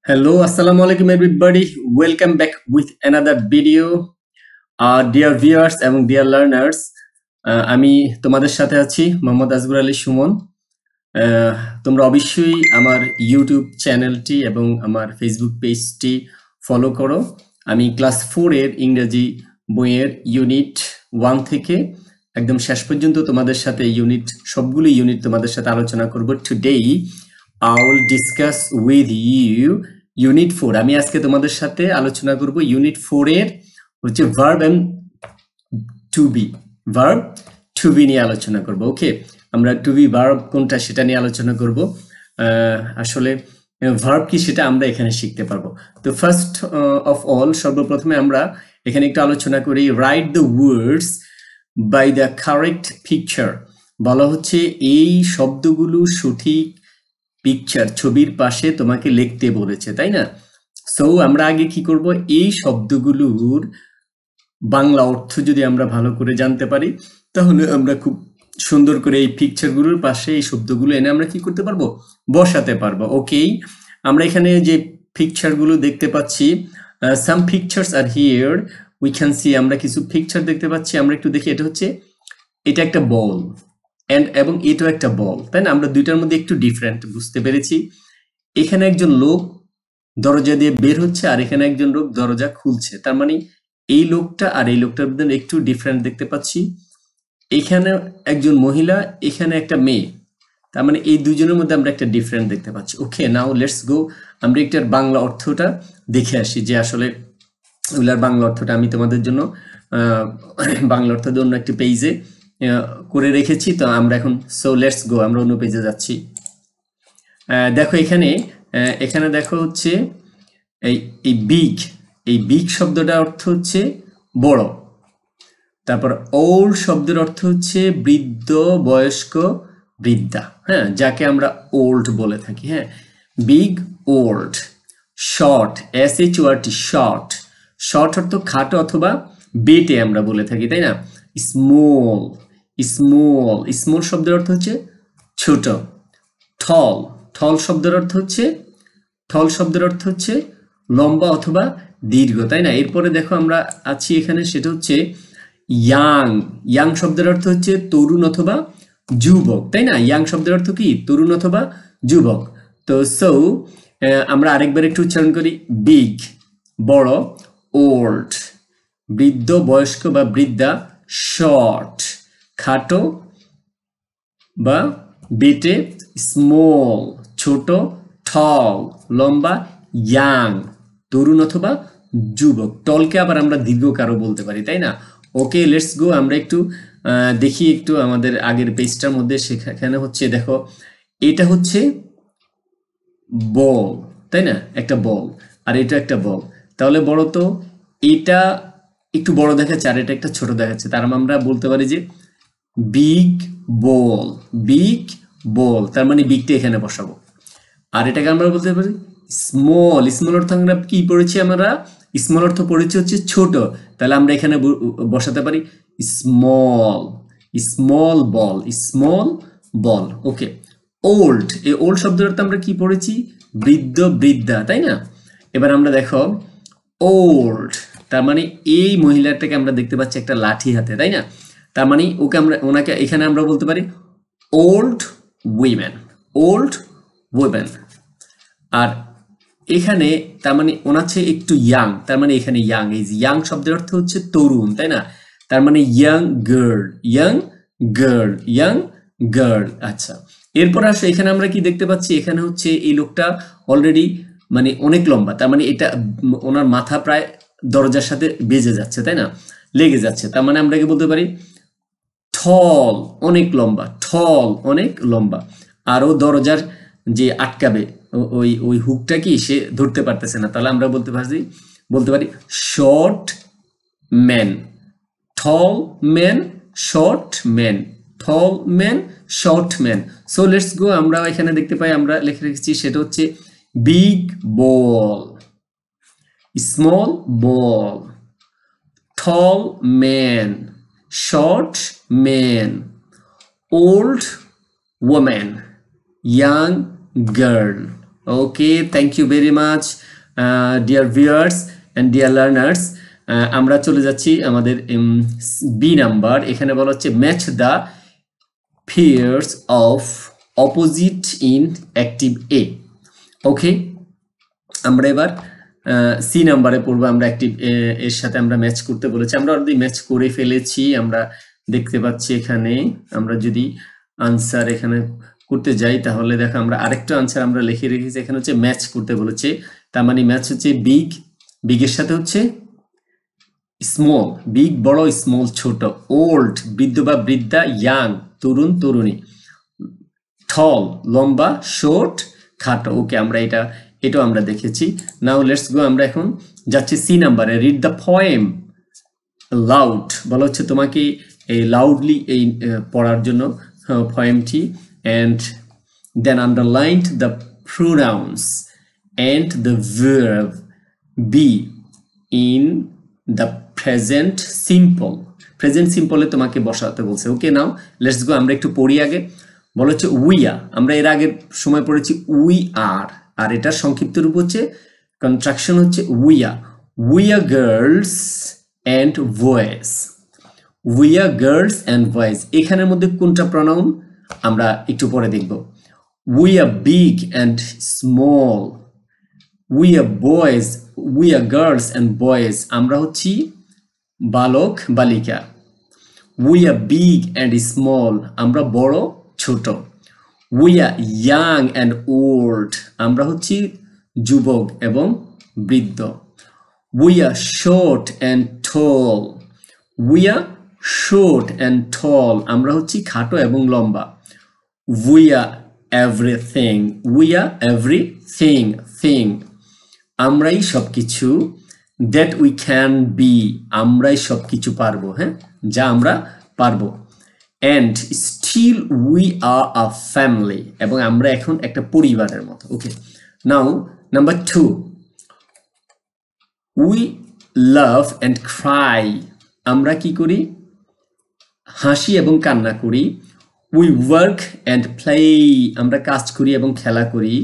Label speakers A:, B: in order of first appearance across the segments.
A: Hello, assalamu alaikum everybody. Welcome back with another video. Dear viewers এবং dear learners, আমি তোমাদের সাথে আছি মোহাম্মদ আসগর আলী সুমন। তোমরা অবশ্যই আমার ইউটিউব চ্যানেলটি এবং আমার ফেসবুক পেজটি ফলো করো। আমি ক্লাস 4 এর ইংরেজি বইয়ের ইউনিট 1 থেকে একদম শেষ পর্যন্ত তোমাদের সাথে সবগুলো ইউনিট তোমাদের সাথে আলোচনা করব। Today I will discuss with you unit 4। আমি আজকে তোমাদের সাথে আলোচনা করব ইউনিট 4 এর হচ্ছে ভার্ব এন্ড টু বি নিয়ে আলোচনা করব। ওকে, আমরা টু বি ভার্ব কোনটা সেটা নিয়ে আলোচনা করব। আসলে ভার্ব কি সেটা আমরা এখানে শিখতে পারবো। তো ফার্স্ট অফ অল, সর্বপ্রথমে আমরা এখানে একটু আলোচনা করি। Write the words by the correct picture. বলা হচ্ছে এই শব্দগুলো সঠিক পিকচার, ছবির পাশে তোমাকে লিখতে বলেছে, তাই না? সো আমরা আগে কি করব, এই শব্দগুলোর বাংলা অর্থ যদি আমরা ভালো করে জানতে পারি তাহলে আমরা খুব সুন্দর করে এই পিকচারগুলোর পাশে এই শব্দগুলো এনে আমরা কি করতে পারবো, বসাতে পারবো। ওকে, আমরা এখানে যে পিকচারগুলো দেখতে পাচ্ছি, some pictures are here we can see, আমরা কিছু পিকচার দেখতে পাচ্ছি। আমরা একটু দেখি, এটা একটা বল এবং এটাও একটা বল, তাই না? আমরা দুইটার মধ্যে একটু ডিফারেন্ট বুঝতে পেরেছি। এখানে একজন লোক দরজা দিয়ে বের হচ্ছে আর এখানে একজন লোক দরজা খুলছে, তার মানে এই লোকটা আর এই লোকটার মধ্যে একটু ডিফারেন্ট দেখতে পাচ্ছি। এখানে একজন মহিলা, এখানে একটা মেয়ে, তার মানে এই দুজনের মধ্যে আমরা একটা ডিফারেন্ট দেখতে পাচ্ছি। ওকে, নাও লেটস গো, আমরা একটার বাংলা অর্থটা দেখে আসি যে আসলে ওগুলার বাংলা অর্থটা আমি তোমাদের জন্য বাংলা অর্থের জন্য একটি পেজে করে রেখেছি। তো আমরা এখন লেটস গো, আমরা অন্য পেজে যাচ্ছি। দেখো এখানে দেখো হচ্ছে এই বিগ শব্দটার অর্থ হচ্ছে বড়। তারপর ওল্ড শব্দের অর্থ হচ্ছে বৃদ্ধ, বয়স্ক, বৃদ্ধা, হ্যাঁ, যাকে আমরা ওল্ড বলে থাকি। হ্যাঁ, big, old. Short, SHORT, short অর্থ খাটো অথবা বেটে আমরা বলে থাকি, তাই না? স্মল শব্দের অর্থ হচ্ছে ছোট। টল শব্দের অর্থ হচ্ছে লম্বা অথবা দীর্ঘ, তাই না? এরপরে দেখো আমরা আছি এখানে, সেটা হচ্ছে ইয়াং শব্দের অর্থ হচ্ছে তরুণ অথবা যুবক, তাই না? ইয়াং শব্দের অর্থ কি? তরুণ অথবা যুবক। তো আমরা আরেকবার একটু উচ্চারণ করি। বিগ, বড়, ওল্ড, বৃদ্ধ, বয়স্ক বা বৃদ্ধা, শর্ট, খাটো বা বেটে, স্মল, ছোট, টল, লম্বা, ইয়াং, তরুণ অথবা যুবক। টলকে আবার আমরা দীর্ঘকারও বলতে পারি, তাই না? ওকে, লেটস গো, আমরা একটু দেখি একটু আমাদের আগের পেজটার মধ্যে। সেখানে হচ্ছে দেখো, এটা হচ্ছে বল, তাই না? একটা বল আর এটা একটা বল। তাহলে বড় তো এটা একটু বড় দেখাচ্ছে আর এটা একটা ছোট দেখাচ্ছে, তার মানে আমরা বলতে পারি যে বিগ বল, তার মানে বিগটা এখানে বসাবো। আর এটাকে আমরা বলতে পারি স্মল অর্থ আমরা কি পড়েছি? আমরা স্মল অর্থ পড়েছি হচ্ছে ছোট, তাহলে আমরা এখানে বসাতে পারি স্মল বল। ওকে, ওল্ড, এই ওল্ড শব্দের অর্থ আমরা কি পড়েছি? বৃদ্ধ, বৃদ্ধা, তাই না? এবার আমরা দেখো ওল্ড, তার মানে এই মহিলাটাকে আমরা দেখতে পাচ্ছি একটা লাঠি হাতে, তাই না? তার মানে ওনাকে এখানে আমরা বলতে পারি ওল্ড উইমেন। আর এখানে তার মানে ওনার চেয়ে একটু ইয়াং, তার মানে এখানে ইয়াং শব্দের অর্থ হচ্ছে তরুণ, তাই না? তার মানে ইয়াং গার্ল। আচ্ছা, এরপর আসো, এখানে আমরা কি দেখতে পাচ্ছি? এখানে হচ্ছে এই লোকটা অলরেডি মানে অনেক লম্বা, তার মানে এটা ওনার মাথা প্রায় দরজার সাথে বেজে যাচ্ছে, তাই না? লেগে যাচ্ছে, তার মানে আমরা কি বলতে পারি? টল, অনেক লম্বা। আর ও দরজার যে আটকাবে ওই হুকটা কি সে ধরতে পারতেছে না, তাহলে আমরা বলতে পারি short man, short man. So let's go, আমরা এখানে দেখতে পাই, আমরা লিখে রেখেছি, সেটা হচ্ছে big ball, small ball, tall man, short man, old woman, young girl, okay, thank you very much dear viewers and dear learners. আমরা চলে যাচ্ছি আমাদের বি নাম্বার। এখানে বলা হচ্ছে match the pairs of opposite in active এ। Okay, আমরা এবার সি নাম্বারে পড়বো। আমরা অ্যাক্টিভ এর সাথে আমরা ম্যাচ করতে বলেছি, আমরা অলরেডি ম্যাচ করে ফেলেছি। আমরা দেখতে পাচ্ছি এখানে আমরা যদি আনসার এখানে করতে যাই তাহলে দেখো আমরা আরেকটা আনসার আমরা লিখে রেখেছি। এখানে হচ্ছে ম্যাচ করতে বলেছে, তার মানে ম্যাচ হচ্ছে বিগ, বিগের সাথে হচ্ছে স্মল, বিগ বড়, স্মল ছোট, ওল্ড বৃদ্ধ বা বৃদ্ধা, ইয়াং তরুণ তরুণী, টল লম্বা, শর্ট খাটো। ওকে, আমরা এটাও আমরা দেখেছি। নাও লেটস গো, আমরা এখন যাচ্ছি সি নাম্বারে। রিড দ্য পোয়েম লাউড, বলা হচ্ছে তোমাকে এই লাউডলি এই পড়ার জন্য পোয়েমটি। and then underlined the pronouns and the verb be in the present simple. Present সিম্পলে তোমাকে বসাতে বলছে। ওকে, নাও লেটস গো, আমরা একটু পড়ি আগে। বলা হচ্ছে উই আর, আমরা এর আগের সময় পড়েছি উই আর, আর এটার সংক্ষিপ্ত রূপ হচ্ছে কন্ট্রাকশন হচ্ছে we are girls and boys. We are girls and boys, এখানের মধ্যে কোনটা প্রনাউন আমরা একটু পরে দেখব। We are big and small, we are boys, we are girls and boys, আমরা হচ্ছি বালক বালিকা। We are big and small, আমরা বড় ছোট। We are young and old, আমরা হচ্ছি যুবক এবং বৃদ্ধ। We are short and tall, we are short and tall, আমরা হচ্ছি খাটো এবং লম্বা। We are everything, we are everything, thing আমরাই সবকিছু। দ্যাট উই ক্যান বি, আমরাই সবকিছু পারবো, হ্যাঁ, যা আমরা পারবো। And still we are a family, এবং আমরা এখন একটা পরিবারের মতো। Okay, now number 2, we love and cry, আমরা কি করি, হাসি এবং কান্না করি। উই ওয়ার্ক অ্যান্ড প্লে, আমরা কাজ করি এবং খেলা করি।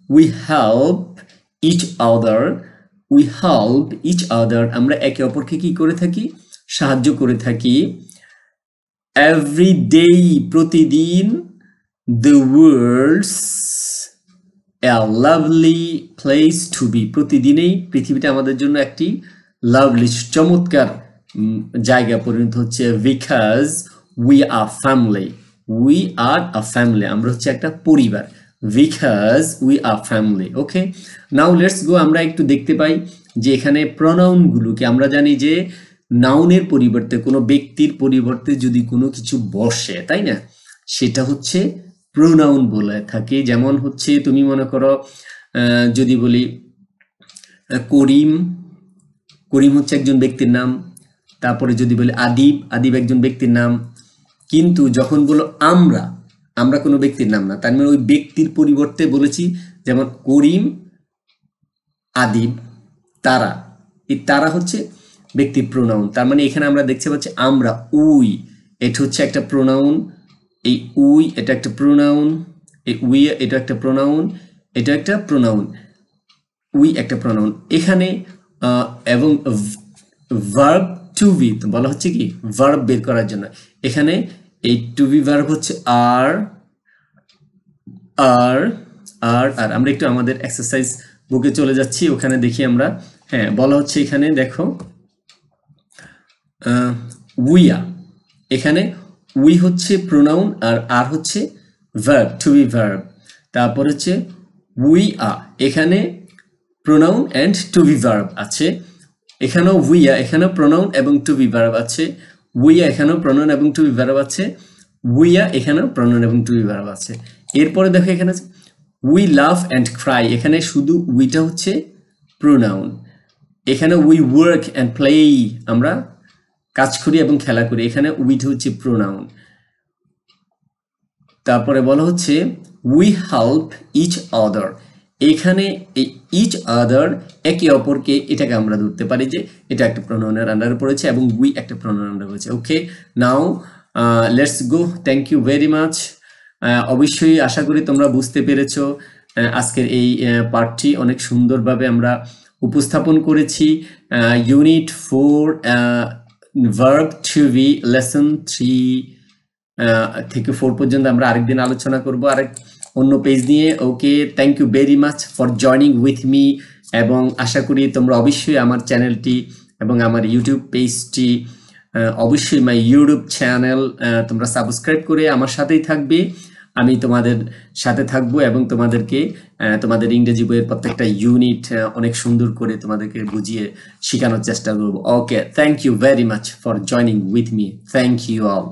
A: We help each other, we help each other, আমরা একে অপরকে কি করে থাকি, সাহায্য করে থাকি। এভরি ডে, প্রতিদিন। The world's a lovely place to be, প্রতিদিনেই পৃথিবীটা আমাদের জন্য একটি লাভলি চমৎকার জায়গা পরিণত হচ্ছে। Because we are family, we are a family, আমরা হচ্ছে একটা পরিবার। Because we are family. Okay, now let's go, আমরা একটু দেখতে পাই যে এখানে প্রনাউনগুলোকে, আমরা জানি যে নাউনের পরিবর্তে, কোনো ব্যক্তির পরিবর্তে যদি কোনো কিছু বসে, তাই না, সেটা হচ্ছে প্রোনাউন বলে থাকে। যেমন হচ্ছে তুমি মনে করো যদি বলি করিম, করিম হচ্ছে একজন ব্যক্তির নাম। তারপরে যদি বলি আদিব, আদিব একজন ব্যক্তির নাম। কিন্তু যখন বলো আমরা, আমরা কোনো ব্যক্তির নাম না, তার মানে ওই ব্যক্তির পরিবর্তে বলেছি, যেমন করিম, আদিব, তারা, এই তারা হচ্ছে ব্যক্তির প্রোনাউন। তার মানে এখানে আমরা দেখতে পাচ্ছি আমরা, উই, এটা হচ্ছে একটা প্রোনাউন। এই উই এটা একটা প্রোনাউন, এই উই এটা একটা প্রোনাউন, এটা একটা প্রোনাউন, উই একটা প্রোনাউন এখানে। এবং ভার্ব টু বি বলা হচ্ছে কি, ভার্ব বের করার জন্য। এখানে এই টু বি ভার্ব হচ্ছে আর আর আর আর। আমরা একটু আমাদের এক্সারসাইজ বুকে চলে যাচ্ছি, ওখানে দেখি আমরা। হ্যাঁ, বলা হচ্ছে এখানে দেখো উইয়া, এখানে উই হচ্ছে প্রোনাউন আর আর হচ্ছে ভার্ব, টু বি ভার্ব। তারপর হচ্ছে উই আর, এখানে pronoun and to be verb আছে। এখানেও উইয়া, এখানেও প্রোনাউন এবং টু বি ভার্ব আছে। উইয়া এখানেও প্রোনাউন এবং টু বি ভার্ব আছে। উইয়া এখানেও প্রোনাউন এবং টু বি ভার্ব আছে। এরপরে দেখো এখানে আছে উই লাভ অ্যান্ড ক্রাই, এখানে শুধু উইটা হচ্ছে প্রোনাউন। এখানে উই ওয়ার্ক অ্যান্ড প্লে, আমরা কাজ করি এবং খেলা করি, এখানে উইটা হচ্ছে প্রোনাউন। তারপরে বলা হচ্ছে উই হেল্প ইচ আদার, এখানে এই ইচ আদার একে অপরকে, এটাকে আমরা ধরতে পারি যে এটা একটা প্রোনাউনের আন্ডারে পড়েছে এবং উই একটা প্রোনাউন আন্ডারে পড়েছে। Okay, now let's go, thank you very much. অবশ্যই আশা করি তোমরা বুঝতে পেরেছো আজকের এই পার্টটি অনেক সুন্দরভাবে আমরা উপস্থাপন করেছি। Unit 4 verb to be lesson 3 থেকে 4 পর্যন্ত আমরা আরেকদিন আলোচনা করব আরেক অন্য পেজ নিয়ে। Okay, thank you very much for joining with me, এবং আশা করি তোমরা অবশ্যই আমার চ্যানেলটি এবং আমার ইউটিউব পেজটি অবশ্যই মাই ইউটিউব চ্যানেল তোমরা সাবস্ক্রাইব করে আমার সাথেই থাকবে। আমি তোমাদের সাথে থাকবো এবং তোমাদেরকে তোমাদের ইংরেজি বইয়ের প্রত্যেকটা ইউনিট অনেক সুন্দর করে তোমাদেরকে বুঝিয়ে শেখানোর চেষ্টা করবো। Okay, thank you very much for joining with me. Thank you all.